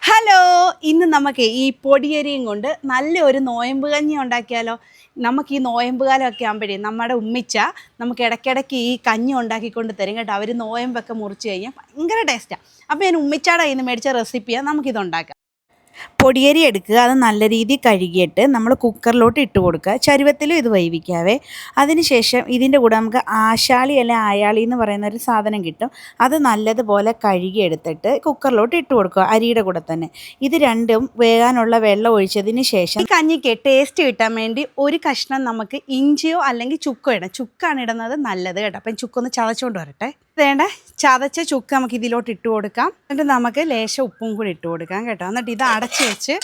Hello, ഇന്ന് നമുക്ക് ഈ പൊടിയരിയും കൊണ്ട് നല്ലൊരു നോയമ്പ് കഞ്ഞി ഉണ്ടാക്കിയാലോ. നമുക്ക് ഈ നോയമ്പ് കാലമൊക്കെ ആകുമ്പോഴേ നമ്മുടെ ഉമ്മിച്ച നമുക്ക് ഇടയ്ക്കിടയ്ക്ക് ഈ കഞ്ഞി ഉണ്ടാക്കിക്കൊണ്ട് തരും കേട്ടോ. അവർ നോയമ്പൊക്കെ മുറിച്ച് കഴിഞ്ഞാൽ ഭയങ്കര ടേസ്റ്റാണ്. അപ്പോൾ ഞാൻ ഉമ്മിച്ചാടെ കയ്യിൽ നിന്ന് മേടിച്ച റെസിപ്പിയാണ്, നമുക്കിതുണ്ടാക്കാം. പൊടിയരി എടുക്കുക, അത് നല്ല രീതിയിൽ കഴുകിയിട്ട് നമ്മൾ കുക്കറിലോട്ട് ഇട്ട് കൊടുക്കുക. ചരുവത്തിലും ഇത് വേവിക്കാവേ. അതിനുശേഷം ഇതിൻ്റെ കൂടെ നമുക്ക് ആശാളി അല്ലെ ആയാളി എന്ന് പറയുന്ന ഒരു സാധനം കിട്ടും. അത് നല്ലതുപോലെ കഴുകിയെടുത്തിട്ട് കുക്കറിലോട്ട് ഇട്ട് കൊടുക്കുക, അരിയുടെ കൂടെ തന്നെ. ഇത് രണ്ടും വേകാനുള്ള വെള്ളം ഒഴിച്ചതിന് ശേഷം ഈ കഞ്ഞിക്ക് ടേസ്റ്റ് കിട്ടാൻ വേണ്ടി ഒരു കഷ്ണം നമുക്ക് ഇഞ്ചിയോ അല്ലെങ്കിൽ ചുക്കോ ഇടാം. ചുക്കാണ് ഇടുന്നത് നല്ലത് കേട്ടോ. അപ്പം ചുക്കൊന്ന് ചതച്ചുകൊണ്ട് വരട്ടെ. വേണ്ട ചതച്ച ചുക്ക് നമുക്ക് ഇതിലോട്ട് ഇട്ട് കൊടുക്കാം. എന്നിട്ട് നമുക്ക് ലേശം ഉപ്പും കൂടി ഇട്ട് കൊടുക്കാം കേട്ടോ. എന്നിട്ട് ഇത് അടച്ച് വെച്ച്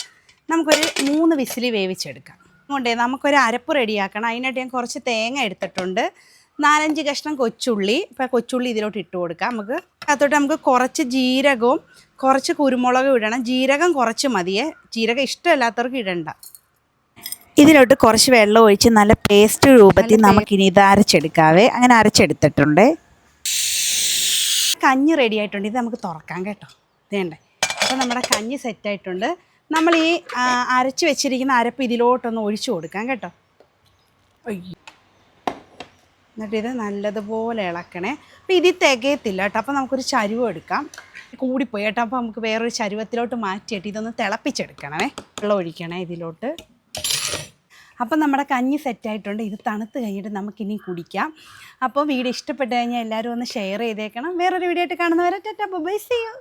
നമുക്കൊരു 3 വിസിൽ വേവിച്ചെടുക്കാം. അതുകൊണ്ടേ നമുക്കൊരു അരപ്പ് റെഡിയാക്കണം. അതിനായിട്ട് ഞാൻ കുറച്ച് തേങ്ങ എടുത്തിട്ടുണ്ട്, 4-5 കഷ്ണം കൊച്ചുള്ളി. ഇപ്പോൾ കൊച്ചുള്ളി ഇതിലോട്ട് ഇട്ട് കൊടുക്കാം. അതിലോട്ട് നമുക്ക് കുറച്ച് ജീരകവും കുറച്ച് കുരുമുളകും ഇടണം. ജീരകം കുറച്ച് മതിയേ, ജീരകം ഇഷ്ടമല്ലാത്തവർക്ക് ഇടണ്ട. ഇതിലോട്ട് കുറച്ച് വെള്ളം ഒഴിച്ച് നല്ല പേസ്റ്റ് രൂപത്തിൽ നമുക്കിനി ഇത് അരച്ചെടുക്കാവേ. അങ്ങനെ അരച്ചെടുത്തിട്ടുണ്ട്. കഞ്ഞി റെഡി ആയിട്ടുണ്ട്. ഇത് നമുക്ക് തുറക്കാം കേട്ടോ. ഇതേണ്ടേ, അപ്പോൾ നമ്മുടെ കഞ്ഞി സെറ്റായിട്ടുണ്ട്. നമ്മൾ ഈ അരച്ച് വെച്ചിരിക്കുന്ന അരപ്പ് ഇതിലോട്ടൊന്ന് ഒഴിച്ചു കൊടുക്കാം കേട്ടോ. എന്നിട്ട് ഇത് നല്ലതുപോലെ ഇളക്കണേ. അപ്പോൾ ഇതിൽ തികയത്തില്ല കേട്ടോ. അപ്പോൾ നമുക്കൊരു ചരുവം എടുക്കാം. കൂടിപ്പോയി കേട്ടോ. അപ്പോൾ നമുക്ക് വേറൊരു ചരുവത്തിലോട്ട് മാറ്റിയിട്ട് ഇതൊന്ന് തിളപ്പിച്ചെടുക്കണമേ. വെള്ളം ഒഴിക്കണേ ഇതിലോട്ട്. അപ്പം നമ്മുടെ കഞ്ഞി സെറ്റായിട്ടുണ്ട്. ഇത് തണുത്ത് കഴിഞ്ഞിട്ട് നമുക്കിനി കുടിക്കാം. അപ്പോൾ വീഡിയോ ഇഷ്ടപ്പെട്ട് കഴിഞ്ഞാൽ എല്ലാവരും ഒന്ന് ഷെയർ ചെയ്തേക്കണം. വേറൊരു വീഡിയോ ആയിട്ട് കാണുന്നവരെ ടാറ്റാ ബൈ, സീ യു.